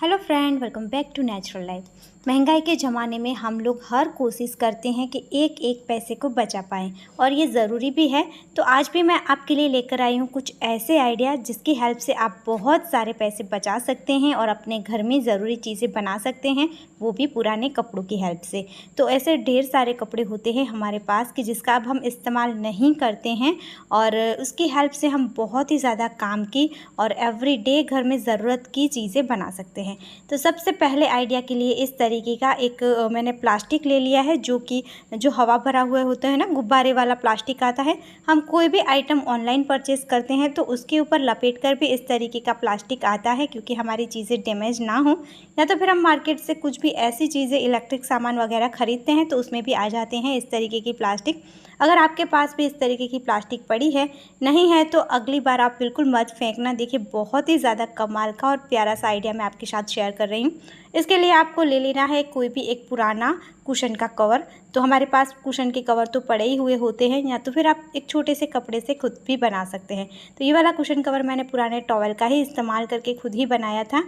Hello friend, welcome back to natural life. महंगाई के ज़माने में हम लोग हर कोशिश करते हैं कि एक एक पैसे को बचा पाएँ और ये ज़रूरी भी है। तो आज भी मैं आपके लिए लेकर आई हूँ कुछ ऐसे आइडिया जिसकी हेल्प से आप बहुत सारे पैसे बचा सकते हैं और अपने घर में ज़रूरी चीज़ें बना सकते हैं, वो भी पुराने कपड़ों की हेल्प से। तो ऐसे ढेर सारे कपड़े होते हैं हमारे पास कि जिसका अब हम इस्तेमाल नहीं करते हैं और उसकी हेल्प से हम बहुत ही ज़्यादा काम की और एवरीडे घर में ज़रूरत की चीज़ें बना सकते हैं। तो सबसे पहले आइडिया के लिए इस तरीके का एक मैंने प्लास्टिक ले लिया है, जो हवा भरा हुआ होता है ना, गुब्बारे वाला प्लास्टिक आता है। हम कोई भी आइटम ऑनलाइन परचेज़ करते हैं तो उसके ऊपर लपेट कर भी इस तरीके का प्लास्टिक आता है, क्योंकि हमारी चीज़ें डैमेज ना हो। या तो फिर हम मार्केट से कुछ भी ऐसी चीज़ें, इलेक्ट्रिक सामान वगैरह ख़रीदते हैं तो उसमें भी आ जाते हैं इस तरीके की प्लास्टिक। अगर आपके पास भी इस तरीके की प्लास्टिक पड़ी है, नहीं है, तो अगली बार आप बिल्कुल मत फेंकना। देखिए, बहुत ही ज़्यादा कमाल का और प्यारा सा आइडिया मैं आपके साथ शेयर कर रही हूँ। इसके लिए आपको ले लेना है कोई भी एक पुराना कुशन का कवर। तो हमारे पास कुशन के कवर तो पड़े ही हुए होते हैं, या तो फिर आप एक छोटे से कपड़े से खुद भी बना सकते हैं। तो ये वाला कुशन कवर मैंने पुराने टॉवल का ही इस्तेमाल करके खुद ही बनाया था।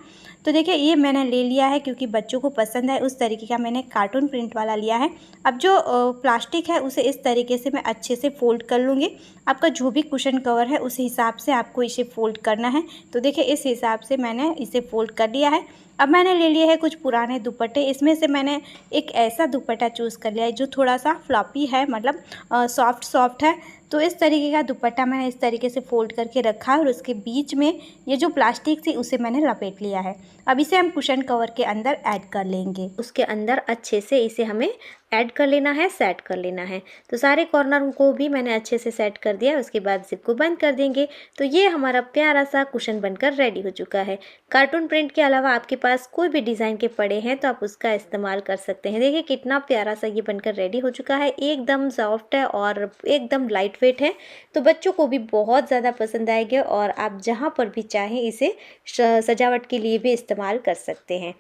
तो देखिए, ये मैंने ले लिया है क्योंकि बच्चों को पसंद है, उस तरीके का मैंने कार्टून प्रिंट वाला लिया है। अब जो प्लास्टिक है उसे इस तरीके से मैं अच्छे से फ़ोल्ड कर लूँगी। आपका जो भी कुशन कवर है उस हिसाब से आपको इसे फ़ोल्ड करना है। तो देखिए, इस हिसाब से मैंने इसे फ़ोल्ड कर लिया है। अब मैंने ले लिए हैं कुछ पुराने दुपट्टे। इसमें से मैंने एक ऐसा दुपट्टा चूज़ कर लिया है जो थोड़ा सा फ्लॉपी है, मतलब सॉफ्ट है। तो इस तरीके का दुपट्टा मैंने इस तरीके से फ़ोल्ड करके रखा है और उसके बीच में ये जो प्लास्टिक थी उसे मैंने लपेट लिया है। अब इसे हम कुशन कवर के अंदर ऐड कर लेंगे। उसके अंदर अच्छे से इसे हमें ऐड कर लेना है, सेट कर लेना है। तो सारे कॉर्नर को भी मैंने अच्छे से सेट कर दिया। उसके बाद ज़िप को बंद कर देंगे। तो ये हमारा प्यारा सा कुशन बनकर रेडी हो चुका है। कार्टून प्रिंट के अलावा आपके पास कोई भी डिज़ाइन के पड़े हैं तो आप उसका इस्तेमाल कर सकते हैं। देखिए कितना प्यारा सा ये बनकर रेडी हो चुका है। एकदम सॉफ्ट है और एकदम लाइट वेट है। तो बच्चों को भी बहुत ज़्यादा पसंद आएगा और आप जहाँ पर भी चाहें इसे सजावट के लिए भी इस्तेमाल कर सकते हैं।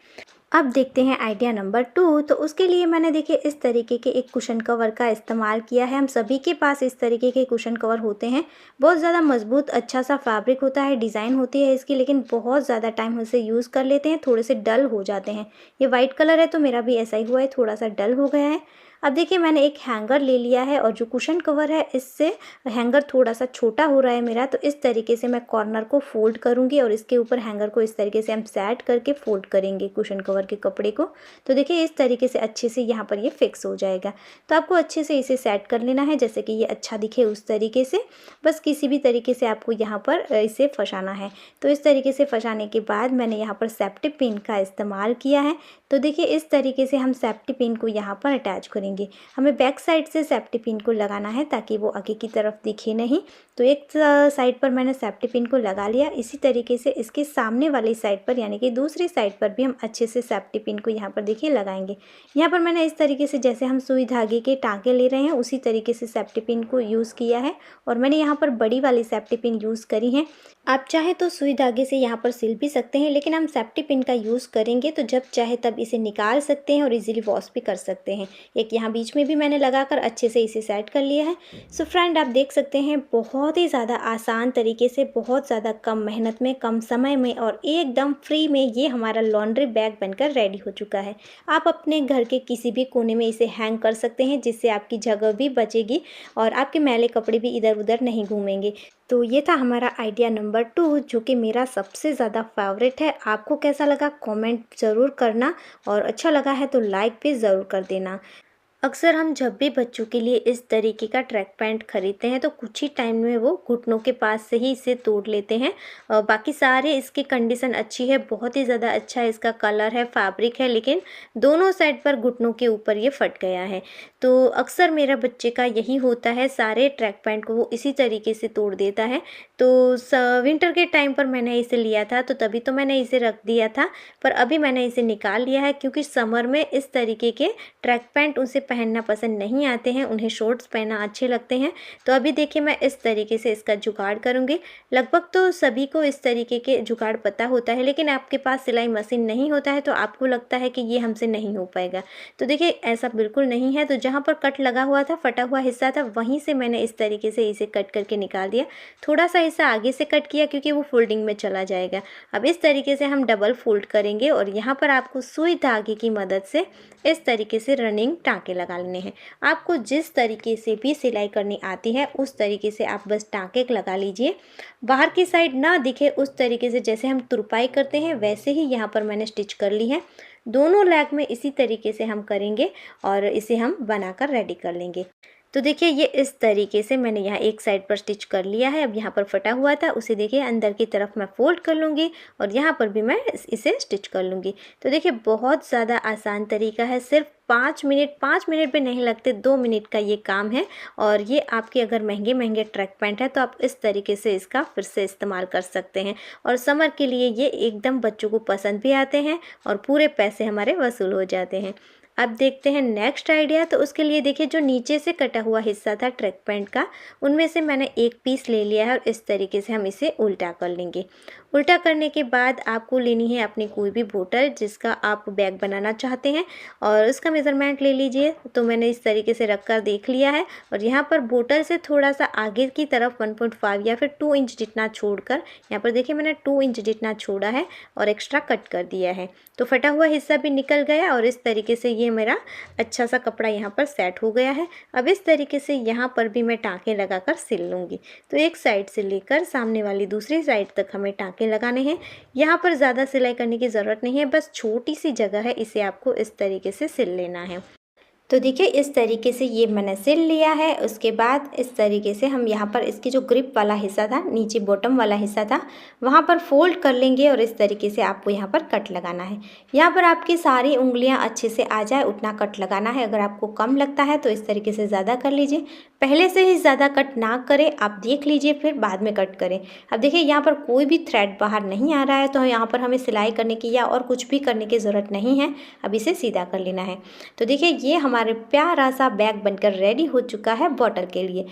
अब देखते हैं आइडिया नंबर 2। तो उसके लिए मैंने देखिए इस तरीके के एक कुशन कवर का इस्तेमाल किया है। हम सभी के पास इस तरीके के कुशन कवर होते हैं। बहुत ज़्यादा मजबूत अच्छा सा फैब्रिक होता है, डिज़ाइन होती है इसकी, लेकिन बहुत ज़्यादा टाइम उसे यूज़ कर लेते हैं, थोड़े से डल हो जाते हैं। ये वाइट कलर है तो मेरा भी ऐसा ही हुआ है, थोड़ा सा डल हो गया है। अब देखिए, मैंने एक हैंगर ले लिया है और जो कुशन कवर है इससे हैंगर थोड़ा सा छोटा हो रहा है मेरा। तो इस तरीके से मैं कॉर्नर को फोल्ड करूँगी और इसके ऊपर हैंगर को इस तरीके से हम सेट करके फोल्ड करेंगे कुशन कवर के कपड़े को। तो देखिए, इस तरीके से अच्छे से यहाँ पर ये फिक्स हो जाएगा। तो आपको अच्छे से इसे सेट कर लेना है, जैसे कि ये अच्छा दिखे उस तरीके से। बस किसी भी तरीके से आपको यहाँ पर इसे फंसाना है। तो इस तरीके से फंसाने के बाद मैंने यहाँ पर सेफ्टी पिन का इस्तेमाल किया है। तो देखिए, इस तरीके से हम सेफ्टी पिन को यहाँ पर अटैच करेंगे। हमें बैक साइड से सेफ्टी पिन को लगाना है ताकि वो आगे की तरफ दिखे नहीं। तो एक साइड पर मैंने सेफ्टी पिन को लगा लिया। इसी तरीके से इसके सामने वाली साइड पर, यानी कि दूसरी साइड पर भी हम अच्छे से सेफ्टी पिन को यहाँ पर देखिए लगाएंगे। यहाँ पर मैंने इस तरीके से, जैसे हम सुई धागे के टाँके ले रहे हैं, उसी तरीके से सेफ्टी पिन को यूज़ किया है और मैंने यहाँ पर बड़ी वाली सेफ्टी पिन यूज़ करी है। आप चाहे तो सुई धागे से यहाँ पर सिल भी सकते हैं, लेकिन हम सेफ्टी पिन का यूज़ करेंगे तो जब चाहे तब इसे निकाल सकते हैं और इजीली वॉश भी कर सकते हैं। एक यहाँ बीच में भी मैंने लगाकर अच्छे से इसे सेट कर लिया है। सो फ्रेंड, आप देख सकते हैं बहुत ही ज़्यादा आसान तरीके से, बहुत ज़्यादा कम मेहनत में, कम समय में और एकदम फ्री में ये हमारा लॉन्ड्री बैग बनकर रेडी हो चुका है। आप अपने घर के किसी भी कोने में इसे हैंग कर सकते हैं, जिससे आपकी जगह भी बचेगी और आपके मैले कपड़े भी इधर उधर नहीं घूमेंगे। तो ये था हमारा आइडिया नंबर 2, जो कि मेरा सबसे ज़्यादा फेवरेट है। आपको कैसा लगा कमेंट ज़रूर करना और अच्छा लगा है तो लाइक भी ज़रूर कर देना। अक्सर हम जब भी बच्चों के लिए इस तरीके का ट्रैक पैंट खरीदते हैं तो कुछ ही टाइम में वो घुटनों के पास से ही इसे तोड़ लेते हैं। बाकी सारे इसकी कंडीशन अच्छी है, बहुत ही ज़्यादा अच्छा है, इसका कलर है, फैब्रिक है, लेकिन दोनों साइड पर घुटनों के ऊपर ये फट गया है। तो अक्सर मेरा बच्चे का यही होता है, सारे ट्रैक पैंट को वो इसी तरीके से तोड़ देता है। तो विंटर के टाइम पर मैंने इसे लिया था तो तभी तो मैंने इसे रख दिया था, पर अभी मैंने इसे निकाल लिया है क्योंकि समर में इस तरीके के ट्रैक पैंट उसे पहनना पसंद नहीं आते हैं, उन्हें शॉर्ट्स पहनना अच्छे लगते हैं। तो अभी देखिए मैं इस तरीके से इसका जुगाड़ करूँगी। लगभग तो सभी को इस तरीके के जुगाड़ पता होता है, लेकिन आपके पास सिलाई मशीन नहीं होता है तो आपको लगता है कि ये हमसे नहीं हो पाएगा। तो देखिए ऐसा बिल्कुल नहीं है। तो जहाँ पर कट लगा हुआ था, फटा हुआ हिस्सा था, वहीं से मैंने इस तरीके से इसे कट करके निकाल दिया। थोड़ा सा हिस्सा आगे से कट किया क्योंकि वो फोल्डिंग में चला जाएगा। अब इस तरीके से हम डबल फोल्ड करेंगे और यहाँ पर आपको सुई धागे की मदद से इस तरीके से रनिंग टाँके लगा लेने हैं। आपको जिस तरीके से भी सिलाई करनी आती है उस तरीके से आप बस टाँके लगा लीजिए। बाहर की साइड ना दिखे उस तरीके से, जैसे हम तुरपाई करते हैं वैसे ही यहाँ पर मैंने स्टिच कर ली है। दोनों लेग में इसी तरीके से हम करेंगे और इसे हम बनाकर रेडी कर लेंगे। तो देखिए ये इस तरीके से मैंने यहाँ एक साइड पर स्टिच कर लिया है। अब यहाँ पर फटा हुआ था उसे देखिए अंदर की तरफ मैं फोल्ड कर लूँगी और यहाँ पर भी मैं इसे स्टिच कर लूँगी। तो देखिए बहुत ज़्यादा आसान तरीका है, सिर्फ 5 मिनट भी नहीं लगते, 2 मिनट का ये काम है। और ये आपके अगर महंगे ट्रैक पैंट है तो आप इस तरीके से इसका फिर से इस्तेमाल कर सकते हैं। और समर के लिए ये एकदम बच्चों को पसंद भी आते हैं और पूरे पैसे हमारे वसूल हो जाते हैं। अब देखते हैं नेक्स्ट आइडिया। तो उसके लिए देखिए जो नीचे से कटा हुआ हिस्सा था ट्रैक पैंट का, उनमें से मैंने एक पीस ले लिया है और इस तरीके से हम इसे उल्टा कर लेंगे। उल्टा करने के बाद आपको लेनी है अपनी कोई भी बोतल जिसका आप बैग बनाना चाहते हैं और उसका मेज़रमेंट ले लीजिए। तो मैंने इस तरीके से रख कर देख लिया है और यहाँ पर बोतल से थोड़ा सा आगे की तरफ 1.5 या फिर 2 इंच जितना छोड़कर, यहाँ पर देखिए मैंने 2 इंच जितना छोड़ा है और एक्स्ट्रा कट कर दिया है। तो फटा हुआ हिस्सा भी निकल गया और इस तरीके से ये मेरा अच्छा सा कपड़ा यहाँ पर सेट हो गया है। अब इस तरीके से यहाँ पर भी मैं टाँके लगाकर सिल लूँगी। तो एक साइड से लेकर सामने वाली दूसरी साइड तक हमें टाँके लगाने हैं। यहाँ पर ज़्यादा सिलाई करने की ज़रूरत नहीं है, बस छोटी सी जगह है, इसे आपको इस तरीके से सिल लेना है। तो देखिए इस तरीके से ये मैंने सिल लिया है। उसके बाद इस तरीके से हम यहाँ पर इसकी जो ग्रिप वाला हिस्सा था, नीचे बॉटम वाला हिस्सा था, वहाँ पर फोल्ड कर लेंगे और इस तरीके से आपको यहाँ पर कट लगाना है। यहाँ पर आपकी सारी उंगलियाँ अच्छे से आ जाए उतना कट लगाना है। अगर आपको कम लगता है तो इस तरीके से ज़्यादा कर लीजिए। पहले से ही ज़्यादा कट ना करें, आप देख लीजिए फिर बाद में कट करें। अब देखिए यहाँ पर कोई भी थ्रेड बाहर नहीं आ रहा है तो यहाँ पर हमें सिलाई करने की या और कुछ भी करने की ज़रूरत नहीं है। अब इसे सीधा कर लेना है। तो देखिए ये हमारे प्यारा सा बैग बनकर रेडी हो चुका है बॉटल के लिए।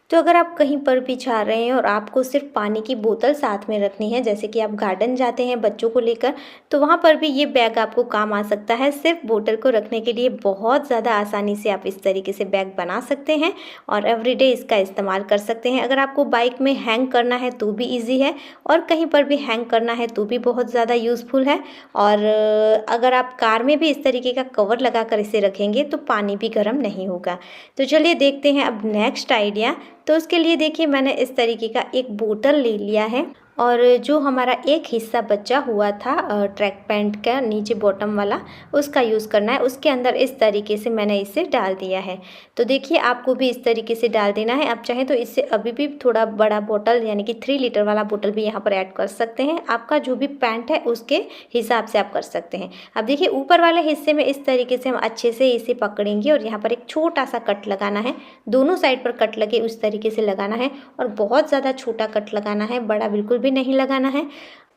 तो अगर आप कहीं पर भी जा रहे हैं और आपको सिर्फ पानी की बोतल साथ में रखनी है, जैसे कि आप गार्डन जाते हैं बच्चों को लेकर, तो वहाँ पर भी ये बैग आपको काम आ सकता है। सिर्फ बोतल को रखने के लिए बहुत ज़्यादा आसानी से आप इस तरीके से बैग बना सकते हैं और एवरीडे इसका इस्तेमाल कर सकते हैं। अगर आपको बाइक में हैंग करना है तो भी ईजी है और कहीं पर भी हैंग करना है तो भी बहुत ज़्यादा यूज़फुल है। और अगर आप कार में भी इस तरीके का कवर लगा कर इसे रखेंगे तो पानी भी गर्म नहीं होगा। तो चलिए देखते हैं अब नेक्स्ट आइडिया। तो उसके लिए देखिए मैंने इस तरीके का एक बोतल ले लिया है और जो हमारा एक हिस्सा बचा हुआ था ट्रैक पैंट का नीचे बॉटम वाला, उसका यूज़ करना है। उसके अंदर इस तरीके से मैंने इसे डाल दिया है। तो देखिए आपको भी इस तरीके से डाल देना है। आप चाहें तो इससे अभी भी थोड़ा बड़ा बोतल यानी कि 3 लीटर वाला बोतल भी यहाँ पर ऐड कर सकते हैं। आपका जो भी पैंट है उसके हिसाब से आप कर सकते हैं। अब देखिए ऊपर वाले हिस्से में इस तरीके से हम अच्छे से इसे पकड़ेंगे और यहाँ पर एक छोटा सा कट लगाना है। दोनों साइड पर कट लगे उस तरीके से लगाना है और बहुत ज़्यादा छोटा कट लगाना है, बड़ा बिल्कुल भी नहीं लगाना है।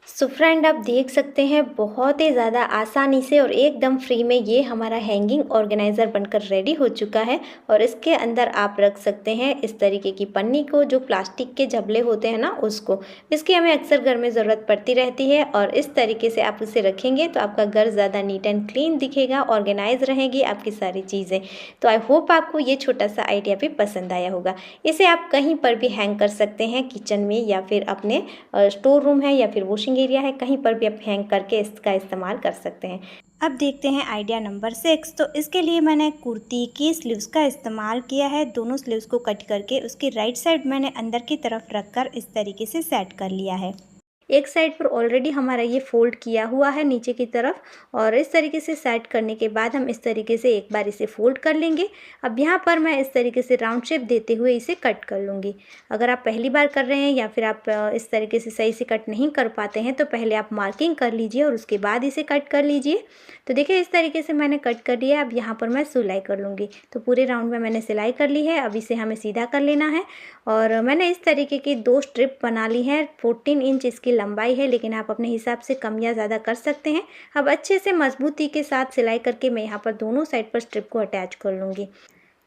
सो फ्रेंड आप देख सकते हैं बहुत ही ज़्यादा आसानी से और एकदम फ्री में ये हमारा हैंगिंग ऑर्गेनाइज़र बनकर रेडी हो चुका है। और इसके अंदर आप रख सकते हैं इस तरीके की पन्नी को, जो प्लास्टिक के जबले होते हैं ना उसको। इसकी हमें अक्सर घर में ज़रूरत पड़ती रहती है और इस तरीके से आप उसे रखेंगे तो आपका घर ज़्यादा नीट एंड क्लीन दिखेगा, ऑर्गेनाइज रहेगी आपकी सारी चीज़ें। तो आई होप आपको ये छोटा सा आइडिया भी पसंद आया होगा। इसे आप कहीं पर भी हैंग कर सकते हैं, किचन में या फिर अपने स्टोर रूम है या फिर वॉशिंग एरिया है, कहीं पर भी आप हैंग करके इसका इस्तेमाल कर सकते हैं। अब देखते हैं आइडिया नंबर 6। तो इसके लिए मैंने कुर्ती की स्लीव्स का इस्तेमाल किया है। दोनों स्लीव्स को कट करके उसकी राइट साइड मैंने अंदर की तरफ रखकर इस तरीके से सेट कर लिया है। एक साइड पर ऑलरेडी हमारा ये फोल्ड किया हुआ है नीचे की तरफ और इस तरीके से सेट करने के बाद हम इस तरीके से एक बार इसे फोल्ड कर लेंगे। अब यहाँ पर मैं इस तरीके से राउंड शेप देते हुए इसे कट कर लूँगी। अगर आप पहली बार कर रहे हैं या फिर आप इस तरीके से सही से कट नहीं कर पाते हैं तो पहले आप मार्किंग कर लीजिए और उसके बाद इसे कट कर लीजिए। तो देखिए इस तरीके से मैंने कट कर लिया। अब यहाँ पर मैं सिलाई कर लूँगी। तो पूरे राउंड में मैंने सिलाई कर ली है। अब इसे हमें सीधा कर लेना है और मैंने इस तरीके की 2 स्ट्रिप बना ली है। 14 इंच इसकी लंबाई है, लेकिन आप अपने हिसाब से कम या ज़्यादा कर सकते हैं। अब अच्छे से मजबूती के साथ सिलाई करके मैं यहाँ पर दोनों साइड पर स्ट्रिप को अटैच कर लूँगी।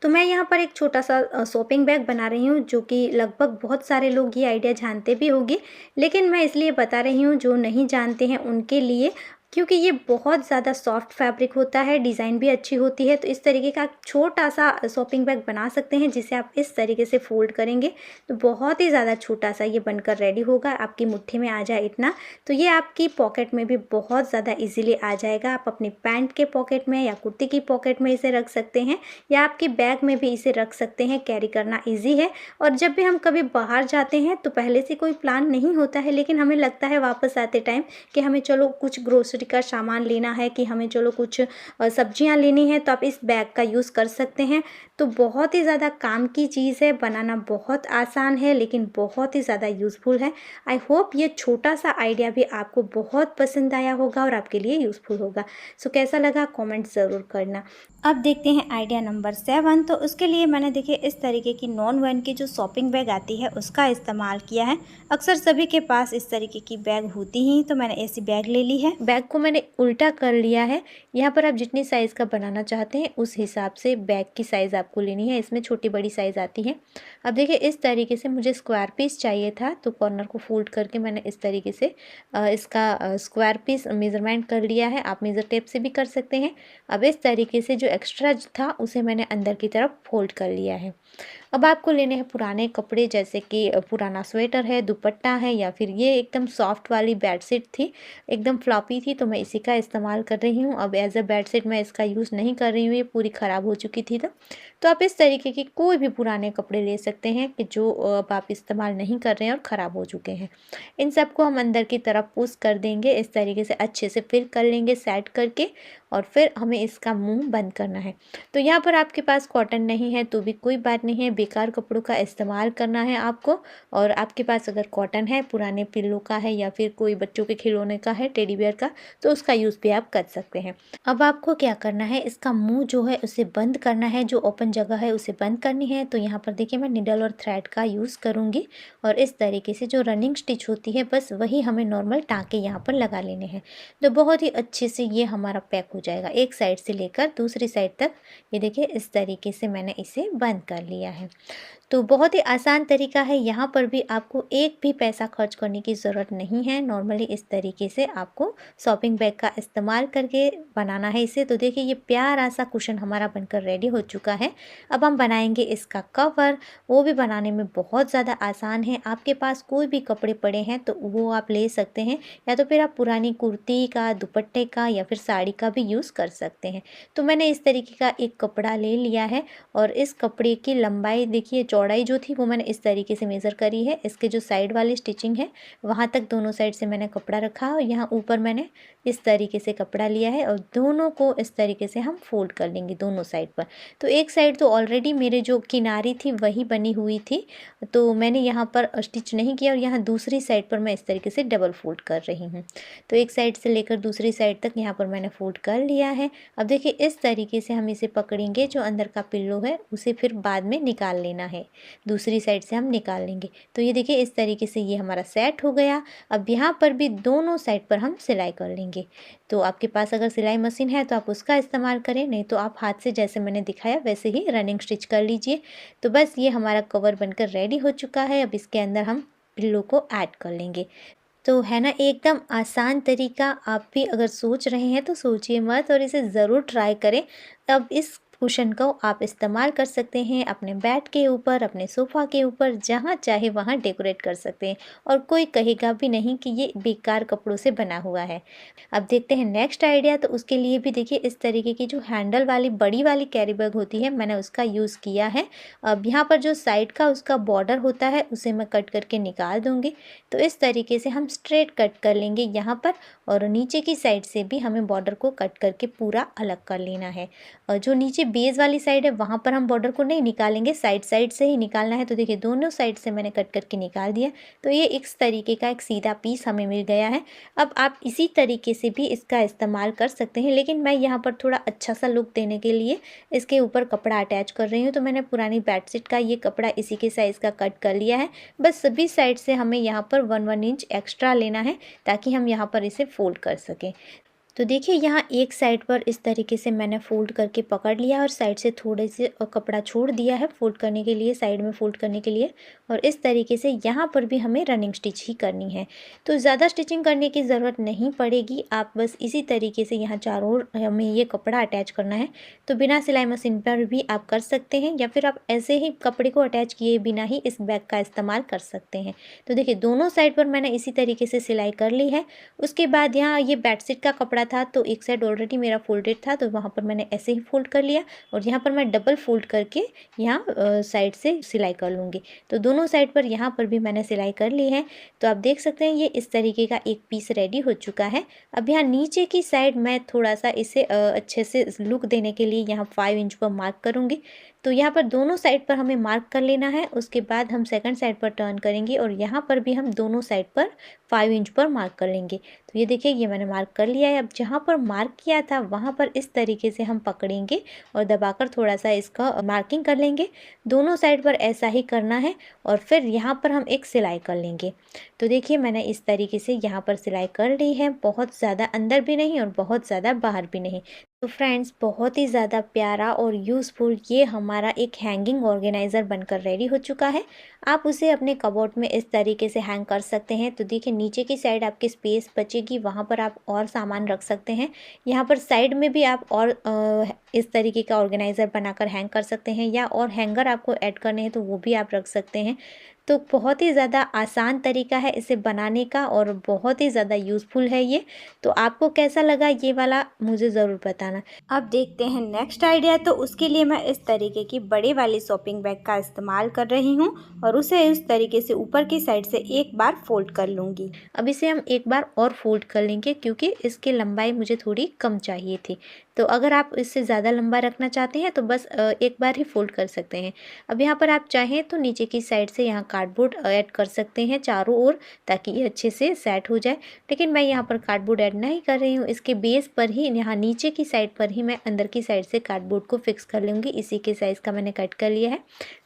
तो मैं यहाँ पर एक छोटा सा शॉपिंग बैग बना रही हूँ, जो कि लगभग बहुत सारे लोग ये आइडिया जानते भी होंगे, लेकिन मैं इसलिए बता रही हूँ जो नहीं जानते हैं उनके लिए, क्योंकि ये बहुत ज़्यादा सॉफ्ट फैब्रिक होता है, डिज़ाइन भी अच्छी होती है। तो इस तरीके का छोटा सा शॉपिंग बैग बना सकते हैं, जिसे आप इस तरीके से फोल्ड करेंगे तो बहुत ही ज़्यादा छोटा सा ये बनकर रेडी होगा, आपकी मुट्ठी में आ जाए इतना। तो ये आपकी पॉकेट में भी बहुत ज़्यादा इजीली आ जाएगा। आप अपनी पैंट के पॉकेट में या कुर्ती की पॉकेट में इसे रख सकते हैं, या आपके बैग में भी इसे रख सकते हैं। कैरी करना ईजी है। और जब भी हम कभी बाहर जाते हैं तो पहले से कोई प्लान नहीं होता है, लेकिन हमें लगता है वापस आते टाइम कि हमें चलो कुछ ग्रोसरी का सामान लेना है, कि हमें चलो कुछ सब्जियां लेनी है, तो आप इस बैग का यूज़ कर सकते हैं। तो बहुत ही ज़्यादा काम की चीज़ है, बनाना बहुत आसान है, लेकिन बहुत ही ज़्यादा यूज़फुल है। आई होप ये छोटा सा आइडिया भी आपको बहुत पसंद आया होगा और आपके लिए यूज़फुल होगा। सो कैसा लगा कमेंट ज़रूर करना। अब देखते हैं आइडिया नंबर 7। तो उसके लिए मैंने देखिए इस तरीके की नॉन वैन की जो शॉपिंग बैग आती है उसका इस्तेमाल किया है। अक्सर सभी के पास इस तरीके की बैग होती ही, तो मैंने ऐसी बैग ले ली है। बैग को मैंने उल्टा कर लिया है। यहाँ पर आप जितनी साइज़ का बनाना चाहते हैं उस हिसाब से बैग की साइज़ आपको लेनी है। इसमें छोटी बड़ी साइज़ आती है। अब देखिए इस तरीके से मुझे स्क्वायर पीस चाहिए था, तो कॉर्नर को फोल्ड करके मैंने इस तरीके से इसका स्क्वायर पीस मेज़रमेंट कर लिया है। आप मेज़र टेप से भी कर सकते हैं। अब इस तरीके से जो एक्स्ट्रा था उसे मैंने अंदर की तरफ फोल्ड कर लिया है। अब आपको लेने हैं पुराने कपड़े, जैसे कि पुराना स्वेटर है, दुपट्टा है, या फिर ये एकदम सॉफ्ट वाली बेडशीट थी, एकदम फ्लॉपी थी, तो मैं इसी का इस्तेमाल कर रही हूँ। अब एज अ बेडशीट मैं इसका यूज़ नहीं कर रही हूँ, ये पूरी ख़राब हो चुकी थी। तो आप इस तरीके के कोई भी पुराने कपड़े ले सकते हैं कि जो अब आप इस्तेमाल नहीं कर रहे हैं और ख़राब हो चुके हैं। इन सबको हम अंदर की तरफ पुश कर देंगे, इस तरीके से अच्छे से फिल कर लेंगे सेट करके, और फिर हमें इसका मुंह बंद करना है। तो यहाँ पर आपके पास कॉटन नहीं है तो भी कोई बात नहीं है, बेकार कपड़ों का इस्तेमाल करना है आपको। और आपके पास अगर कॉटन है, पुराने पिल्लों का है, या फिर कोई बच्चों के खिलौने का है, टेडी बियर का, तो उसका यूज़ भी आप कर सकते हैं। अब आपको क्या करना है, इसका मुंह जो है उसे बंद करना है, जो ओपन जगह है उसे बंद करनी है। तो यहाँ पर देखिए मैं निडल और थ्रेड का यूज़ करूँगी, और इस तरीके से जो रनिंग स्टिच होती है बस वही हमें नॉर्मल टाँके यहाँ पर लगा लेने हैं। तो बहुत ही अच्छे से ये हमारा पैक हो जाएगा, एक साइड से लेकर दूसरी साइड तक। ये देखिए इस तरीके से मैंने इसे बंद कर लिया है। तो बहुत ही आसान तरीका है, यहाँ पर भी आपको एक भी पैसा खर्च करने की ज़रूरत नहीं है। नॉर्मली इस तरीके से आपको शॉपिंग बैग का इस्तेमाल करके बनाना है इसे। तो देखिए ये प्यारा सा कुशन हमारा बनकर रेडी हो चुका है। अब हम बनाएंगे इसका कवर, वो भी बनाने में बहुत ज़्यादा आसान है। आपके पास कोई भी कपड़े पड़े हैं तो वो आप ले सकते हैं, या तो फिर आप पुरानी कुर्ती का, दुपट्टे का, या फिर साड़ी का भी यूज़ कर सकते हैं। तो मैंने इस तरीके का एक कपड़ा ले लिया है, और इस कपड़े की लंबाई देखिए, चौड़ाई जो थी वो मैंने इस तरीके से मेज़र करी है। इसके जो साइड वाली स्टिचिंग है वहाँ तक दोनों साइड से मैंने कपड़ा रखा, और यहाँ ऊपर मैंने इस तरीके से कपड़ा लिया है, और दोनों को इस तरीके से हम फोल्ड कर लेंगे दोनों साइड पर। तो एक साइड तो ऑलरेडी मेरे जो किनारी थी वही बनी हुई थी, तो मैंने यहाँ पर स्टिच नहीं किया, और यहाँ दूसरी साइड पर मैं इस तरीके से डबल फोल्ड कर रही हूँ। तो एक साइड से लेकर दूसरी साइड तक यहाँ पर मैंने फोल्ड कर लिया है। अब देखिए इस तरीके से हम इसे पकड़ेंगे, जो अंदर का पिल्लो है उसे फिर बाद में निकाल लेना है, दूसरी साइड से हम निकाल लेंगे। तो ये देखिए इस तरीके से ये हमारा सेट हो गया। अब यहाँ पर भी दोनों साइड पर हम सिलाई कर लेंगे। तो आपके पास अगर सिलाई मशीन है तो आप उसका इस्तेमाल करें, नहीं तो आप हाथ से जैसे मैंने दिखाया वैसे ही रनिंग स्टिच कर लीजिए। तो बस ये हमारा कवर बनकर रेडी हो चुका है। अब इसके अंदर हम पिल्लो को ऐड कर लेंगे। तो है ना एकदम आसान तरीका। आप भी अगर सोच रहे हैं तो सोचिए मत, और इसे ज़रूर ट्राई करें। अब इस कुशन को आप इस्तेमाल कर सकते हैं अपने बेड के ऊपर, अपने सोफ़ा के ऊपर, जहाँ चाहे वहाँ डेकोरेट कर सकते हैं, और कोई कहेगा भी नहीं कि ये बेकार कपड़ों से बना हुआ है। अब देखते हैं नेक्स्ट आइडिया। तो उसके लिए भी देखिए इस तरीके की जो हैंडल वाली बड़ी वाली कैरी बैग होती है, मैंने उसका यूज़ किया है। अब यहाँ पर जो साइड का उसका बॉर्डर होता है उसे मैं कट करके निकाल दूँगी। तो इस तरीके से हम स्ट्रेट कट कर लेंगे यहाँ पर, और नीचे की साइड से भी हमें बॉर्डर को कट करके पूरा अलग कर लेना है। और जो नीचे बेस वाली साइड है वहाँ पर हम बॉर्डर को नहीं निकालेंगे, साइड साइड से ही निकालना है। तो देखिए दोनों साइड से मैंने कट करके निकाल दिया। तो ये इस तरीके का एक सीधा पीस हमें मिल गया है। अब आप इसी तरीके से भी इसका इस्तेमाल कर सकते हैं, लेकिन मैं यहाँ पर थोड़ा अच्छा सा लुक देने के लिए इसके ऊपर कपड़ा अटैच कर रही हूँ। तो मैंने पुरानी बेडशीट का ये कपड़ा इसी के साइज़ का कट कर लिया है। बस सभी साइड से हमें यहाँ पर 1 इंच एक्स्ट्रा लेना है ताकि हम यहाँ पर इसे फोल्ड कर सकें। तो देखिए यहाँ एक साइड पर इस तरीके से मैंने फ़ोल्ड करके पकड़ लिया और साइड से थोड़े से कपड़ा छोड़ दिया है फ़ोल्ड करने के लिए, साइड में फ़ोल्ड करने के लिए। और इस तरीके से यहाँ पर भी हमें रनिंग स्टिच ही करनी है। तो ज़्यादा स्टिचिंग करने की ज़रूरत नहीं पड़ेगी, आप बस इसी तरीके से यहाँ चारों ओर हमें ये कपड़ा अटैच करना है। तो बिना सिलाई मशीन पर भी आप कर सकते हैं, या फिर आप ऐसे ही कपड़े को अटैच किए बिना ही इस बैग का इस्तेमाल कर सकते हैं। तो देखिए दोनों साइड पर मैंने इसी तरीके से सिलाई कर ली है। उसके बाद यहाँ ये बेडशीट का कपड़ा था, तो एक साइड ऑलरेडी मेरा फोल्डेड था, तो वहाँ पर मैंने ऐसे ही फोल्ड कर लिया और यहाँ पर मैं डबल फोल्ड करके यहाँ साइड से सिलाई कर लूँगी। तो दोनों साइड पर यहाँ पर भी मैंने सिलाई कर ली है। तो आप देख सकते हैं ये इस तरीके का एक पीस रेडी हो चुका है। अब यहाँ नीचे की साइड मैं थोड़ा सा इसे अच्छे से लुक देने के लिए यहाँ 5 इंच पर मार्क करूँगी। तो यहाँ पर दोनों साइड पर हमें मार्क कर लेना है। उसके बाद हम सेकंड साइड पर टर्न करेंगे और यहाँ पर भी हम दोनों साइड पर 5 इंच पर मार्क कर लेंगे। तो ये देखिए ये मैंने मार्क कर लिया है। अब जहाँ पर मार्क किया था वहाँ पर इस तरीके से हम पकड़ेंगे और दबाकर थोड़ा सा इसका मार्किंग कर लेंगे। दोनों साइड पर ऐसा ही करना है और फिर यहाँ पर हम एक सिलाई कर लेंगे। तो देखिए मैंने इस तरीके से यहाँ पर सिलाई कर ली है, बहुत ज़्यादा अंदर भी नहीं और बहुत ज़्यादा बाहर भी नहीं। तो फ्रेंड्स बहुत ही ज़्यादा प्यारा और यूज़फुल ये हमारा एक हैंगिंग ऑर्गेनाइज़र बनकर रेडी हो चुका है। आप उसे अपने कबोर्ड में इस तरीके से हैंग कर सकते हैं। तो देखिए नीचे की साइड आपकी स्पेस बचेगी, वहाँ पर आप और सामान रख सकते हैं। यहाँ पर साइड में भी आप और इस तरीके का ऑर्गेनाइज़र बनाकर हैंग कर सकते हैं, या और हैंगर आपको ऐड करने हैं तो वो भी आप रख सकते हैं। तो बहुत ही ज़्यादा आसान तरीका है इसे बनाने का और बहुत ही ज़्यादा यूज़फुल है ये। तो आपको कैसा लगा ये वाला मुझे ज़रूर बताना। अब देखते हैं नेक्स्ट आइडिया। तो उसके लिए मैं इस तरीके की बड़े वाली शॉपिंग बैग का इस्तेमाल कर रही हूँ और उसे इस तरीके से ऊपर की साइड से एक बार फोल्ड कर लूँगी। अब इसे हम एक बार और फोल्ड कर लेंगे क्योंकि इसकी लंबाई मुझे थोड़ी कम चाहिए थी। तो अगर आप इससे ज़्यादा लंबा रखना चाहते हैं तो बस एक बार ही फोल्ड कर सकते हैं। अब यहाँ पर आप चाहें तो नीचे की साइड से यहाँ कार्डबोर्ड ऐड कर सकते हैं चारों ओर, ताकि ये अच्छे से सेट हो जाए। लेकिन मैं यहाँ पर कार्डबोर्ड ऐड नहीं कर रही हूँ, इसके बेस पर ही यहाँ नीचे की साइड पर ही मैं अंदर की साइड से कार्डबोर्ड को फिक्स कर लूँगी। इसी के साइज़ का मैंने कट कर लिया है,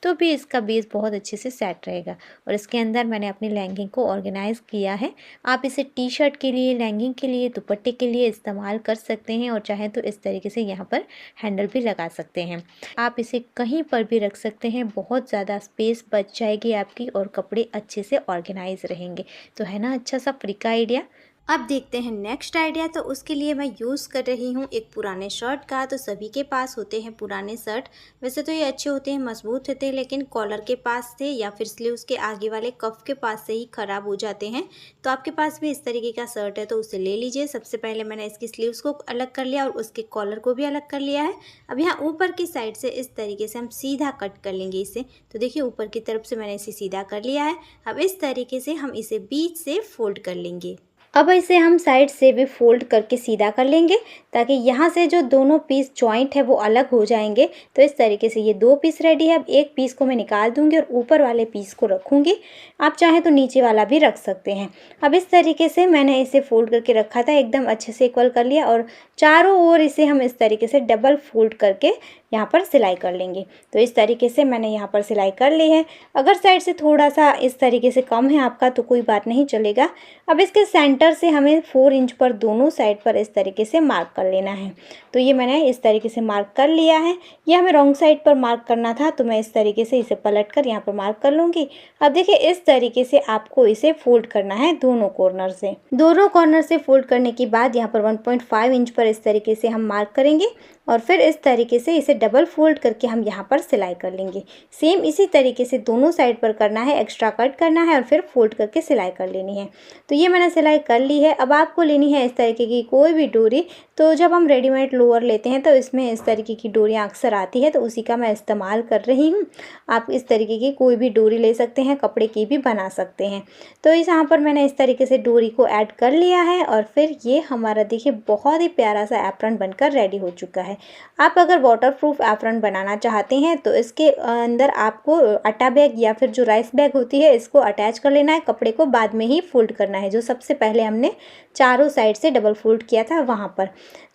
तो भी इसका बेस बहुत अच्छे से सेट रहेगा। और इसके अंदर मैंने अपनी लहंगिंग को ऑर्गेनाइज़ किया है। आप इसे टी शर्ट के लिए, लहंगिंग के लिए, दुपट्टे के लिए इस्तेमाल कर सकते हैं और चाहें तो इस तरीके से यहाँ पर हैंडल भी लगा सकते हैं। आप इसे कहीं पर भी रख सकते हैं, बहुत ज़्यादा स्पेस बच जाएगी आपकी और कपड़े अच्छे से ऑर्गेनाइज रहेंगे। तो है ना अच्छा सा फ्री का आइडिया। अब देखते हैं नेक्स्ट आइडिया। तो उसके लिए मैं यूज़ कर रही हूँ एक पुराने शर्ट का। तो सभी के पास होते हैं पुराने शर्ट, वैसे तो ये अच्छे होते हैं, मजबूत होते हैं, लेकिन कॉलर के पास से या फिर स्लीव्स के आगे वाले कफ के पास से ही ख़राब हो जाते हैं। तो आपके पास भी इस तरीके का शर्ट है तो उसे ले लीजिए। सबसे पहले मैंने इसकी स्लीव्स को अलग कर लिया और उसके कॉलर को भी अलग कर लिया है। अब यहाँ ऊपर की साइड से इस तरीके से हम सीधा कट कर लेंगे इसे। तो देखिए ऊपर की तरफ से मैंने इसे सीधा कर लिया है। अब इस तरीके से हम इसे बीच से फोल्ड कर लेंगे। अब इसे हम साइड से भी फोल्ड करके सीधा कर लेंगे ताकि यहाँ से जो दोनों पीस जॉइंट है वो अलग हो जाएंगे। तो इस तरीके से ये 2 पीस रेडी है। अब एक पीस को मैं निकाल दूंगी और ऊपर वाले पीस को रखूंगी। आप चाहें तो नीचे वाला भी रख सकते हैं। अब इस तरीके से मैंने इसे फोल्ड करके रखा था, एकदम अच्छे से इक्वल कर लिया और चारों ओर इसे हम इस तरीके से डबल फोल्ड करके यहाँ पर सिलाई कर लेंगे। तो इस तरीके से मैंने यहाँ पर सिलाई कर ली है। अगर साइड से थोड़ा सा इस तरीके से कम है आपका तो कोई बात नहीं, चलेगा। अब इसके सेंटर से हमें 4 इंच पर दोनों साइड पर इस तरीके से मार्क कर लेना है। तो ये मैंने इस तरीके से मार्क कर लिया है। ये हमें रॉन्ग साइड पर मार्क करना था तो मैं इस तरीके से इसे पलट कर यहाँ पर मार्क कर लूँगी। अब देखिए इस तरीके से आपको इसे फोल्ड करना है दोनों कॉर्नर से। दोनों कॉर्नर से फोल्ड करने के बाद यहाँ पर 1.5 इंच पर इस तरीके से हम मार्क करेंगे और फिर इस तरीके से इसे डबल फोल्ड करके हम यहाँ पर सिलाई कर लेंगे। सेम इसी तरीके से दोनों साइड पर करना है, एक्स्ट्रा कट करना है और फिर फोल्ड करके सिलाई कर लेनी है। तो ये मैंने सिलाई कर ली है। अब आपको लेनी है इस तरीके की कोई भी डोरी। तो जब हम रेडीमेड लोअर लेते हैं तो इसमें इस तरीके की डोरियाँ अक्सर आती है, तो उसी का मैं इस्तेमाल कर रही हूँ। आप इस तरीके की कोई भी डोरी ले सकते हैं, कपड़े की भी बना सकते हैं। तो इस यहाँ पर मैंने इस तरीके से डोरी को ऐड कर लिया है और फिर ये हमारा देखिए बहुत ही प्यारा सा एप्रन बनकर रेडी हो चुका है। आप अगर वाटरप्रूफ एप्रन बनाना चाहते हैं तो इसके अंदर आपको आटा बैग या फिर जो राइस बैग होती है इसको अटैच कर लेना है। कपड़े को बाद में ही फोल्ड करना है, जो सबसे पहले हमने चारों साइड से डबल फोल्ड किया था वहाँ पर।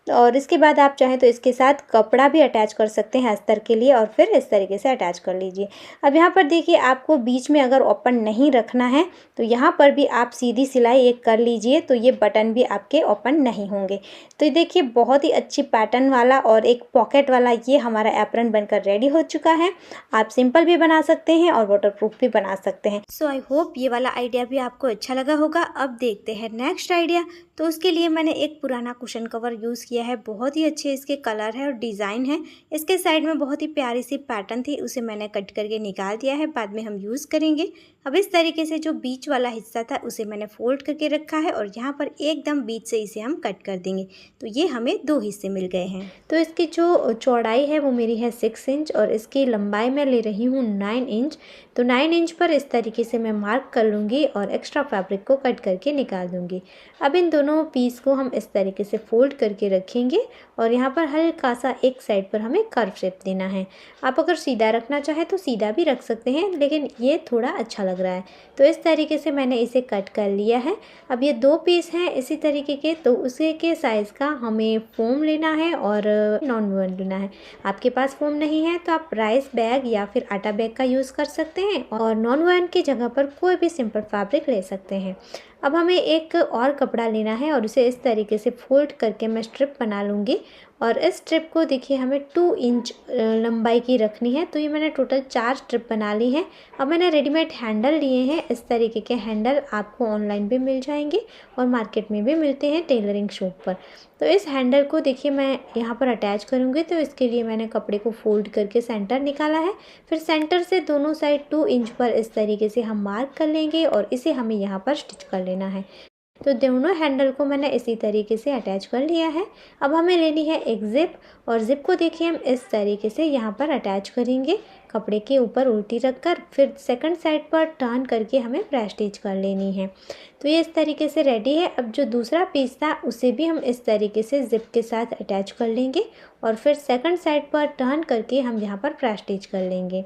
और इसके बाद आप चाहें तो इसके साथ कपड़ा भी अटैच कर सकते हैं अस्तर के लिए और फिर इस तरीके से अटैच कर लीजिए। अब यहाँ पर देखिए आपको बीच में अगर ओपन नहीं रखना है तो यहाँ पर भी आप सीधी सिलाई एक कर लीजिए, तो ये बटन भी आपके ओपन नहीं होंगे। तो ये देखिए बहुत ही अच्छी पैटर्न वाला और एक पॉकेट वाला ये हमारा एप्रन बनकर रेडी हो चुका है। आप सिंपल भी बना सकते हैं और वाटरप्रूफ भी बना सकते हैं। सो आई होप ये वाला आइडिया भी आपको अच्छा लगा होगा। अब देखते हैं नेक्स्ट आइडिया। तो उसके लिए मैंने एक पुराना कुशन कवर यूज़ किया है। बहुत ही अच्छे इसके कलर है और डिज़ाइन है। इसके साइड में बहुत ही प्यारी सी पैटर्न थी, उसे मैंने कट करके निकाल दिया है, बाद में हम यूज़ करेंगे। अब इस तरीके से जो बीच वाला हिस्सा था उसे मैंने फोल्ड करके रखा है और यहाँ पर एकदम बीच से इसे हम कट कर देंगे। तो ये हमें 2 हिस्से मिल गए हैं। तो इसकी जो चौड़ाई है वो मेरी है 6 इंच और इसकी लंबाई मैं ले रही हूँ 9 इंच। तो 9 इंच पर इस तरीके से मैं मार्क कर लूँगी और एक्स्ट्रा फैब्रिक को कट करके निकाल दूँगी। अब इन दोनों पीस को हम इस तरीके से फोल्ड करके रखेंगे और यहाँ पर हल्का सा एक साइड पर हमें कर्व शेप देना है। आप अगर सीधा रखना चाहें तो सीधा भी रख सकते हैं, लेकिन ये थोड़ा अच्छा लग रहा है। तो इस तरीके से मैंने इसे कट कर लिया है। अब ये 2 पीस हैं इसी तरीके के, तो उसी के साइज़ का हमें फोम लेना है और नॉन वुवन लेना है। आपके पास फोम नहीं है तो आप राइस बैग या फिर आटा बैग का यूज़ कर सकते हैं और नॉन वुवन की जगह पर कोई भी सिंपल फैब्रिक ले सकते हैं। अब हमें एक और कपड़ा लेना है और उसे इस तरीके से फोल्ड करके मैं स्ट्रिप बना लूँगी और इस स्ट्रिप को देखिए हमें 2 इंच लंबाई की रखनी है। तो ये मैंने टोटल 4 स्ट्रिप बना ली हैं। अब मैंने रेडीमेड हैंडल लिए हैं। इस तरीके के हैंडल आपको ऑनलाइन भी मिल जाएंगे और मार्केट में भी मिलते हैं टेलरिंग शॉप पर। तो इस हैंडल को देखिए मैं यहाँ पर अटैच करूँगी, तो इसके लिए मैंने कपड़े को फोल्ड करके सेंटर निकाला है। फिर सेंटर से दोनों साइड 2 इंच पर इस तरीके से हम मार्क कर लेंगे और इसे हमें यहाँ पर स्टिच कर लेना है। तो दोनों हैंडल को मैंने इसी तरीके से अटैच कर लिया है। अब हमें लेनी है एक ज़िप और ज़िप को देखिए हम इस तरीके से यहाँ पर अटैच करेंगे कपड़े के ऊपर उल्टी रखकर। फिर सेकंड साइड पर टर्न करके हमें प्रेस स्टिच कर लेनी है। तो ये इस तरीके से रेडी है। अब जो दूसरा पीस था उसे भी हम इस तरीके से ज़िप के साथ अटैच कर लेंगे और फिर सेकंड साइड पर टर्न करके हम यहाँ पर प्रेस स्टिच कर लेंगे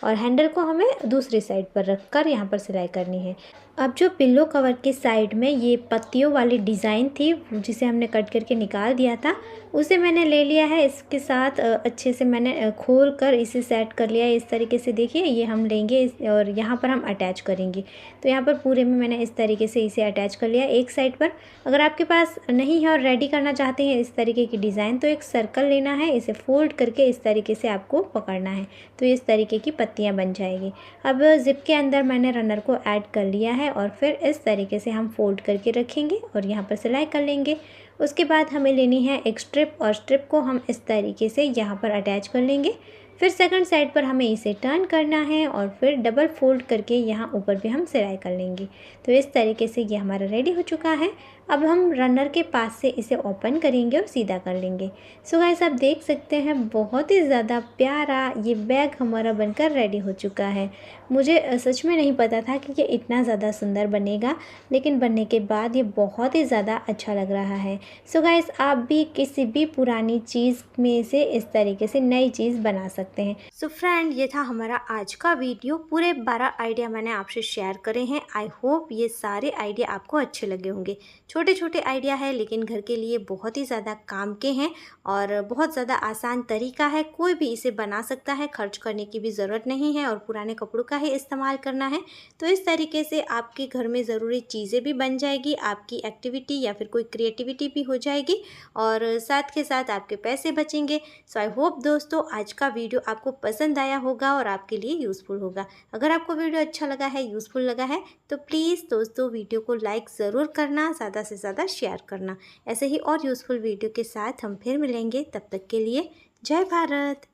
और हैंडल को हमें दूसरी साइड पर रखकर यहाँ पर सिलाई करनी है। अब जो पिल्लो कवर के साइड में ये पत्तियों वाली डिज़ाइन थी जिसे हमने कट करके निकाल दिया था, उसे मैंने ले लिया है। इसके साथ अच्छे से मैंने खोल कर इसे सेट कर लिया है। इस तरीके से देखिए ये हम लेंगे और यहाँ पर हम अटैच करेंगे। तो यहाँ पर पूरे में मैंने इस तरीके से इसे अटैच कर लिया एक साइड पर। अगर आपके पास नहीं है और रेडी करना चाहते हैं इस तरीके की डिज़ाइन, तो एक सर्कल लेना है, इसे फोल्ड करके इस तरीके से आपको पकड़ना है, तो इस तरीके की पत्तियाँ बन जाएगी। अब ज़िप के अंदर मैंने रनर को ऐड कर लिया है और फिर इस तरीके से हम फोल्ड करके रखेंगे और यहाँ पर सिलाई कर लेंगे। उसके बाद हमें लेनी है एक स्ट्रिप और स्ट्रिप को हम इस तरीके से यहाँ पर अटैच कर लेंगे। फिर सेकंड साइड पर हमें इसे टर्न करना है और फिर डबल फोल्ड करके यहाँ ऊपर भी हम सिलाई कर लेंगे। तो इस तरीके से ये हमारा रेडी हो चुका है। अब हम रनर के पास से इसे ओपन करेंगे और सीधा कर लेंगे। सो गाइस आप देख सकते हैं बहुत ही ज़्यादा प्यारा ये बैग हमारा बनकर रेडी हो चुका है। मुझे सच में नहीं पता था कि ये इतना ज़्यादा सुंदर बनेगा, लेकिन बनने के बाद ये बहुत ही ज़्यादा अच्छा लग रहा है। सो गाइस आप भी किसी भी पुरानी चीज़ में से इस तरीके से नई चीज़ बना सकते हैं। सो फ्रेंड ये था हमारा आज का वीडियो। पूरे 12 आइडिया मैंने आपसे शेयर करे हैं। आई होप ये सारे आइडिया आपको अच्छे लगे होंगे। छोटे छोटे आइडिया है लेकिन घर के लिए बहुत ही ज़्यादा काम के हैं और बहुत ज़्यादा आसान तरीका है। कोई भी इसे बना सकता है, खर्च करने की भी ज़रूरत नहीं है और पुराने कपड़ों का ही इस्तेमाल करना है। तो इस तरीके से आपके घर में ज़रूरी चीज़ें भी बन जाएगी, आपकी एक्टिविटी या फिर कोई क्रिएटिविटी भी हो जाएगी और साथ के साथ आपके पैसे बचेंगे। सो आई होप दोस्तों आज का वीडियो आपको पसंद आया होगा और आपके लिए यूज़फुल होगा। अगर आपको वीडियो अच्छा लगा है, यूज़फुल लगा है, तो प्लीज़ दोस्तों वीडियो को लाइक ज़रूर करना, ज़्यादा से ज़्यादा शेयर करना। ऐसे ही और यूज़फुल वीडियो के साथ हम फिर मिलेंगे, तब तक के लिए जय भारत।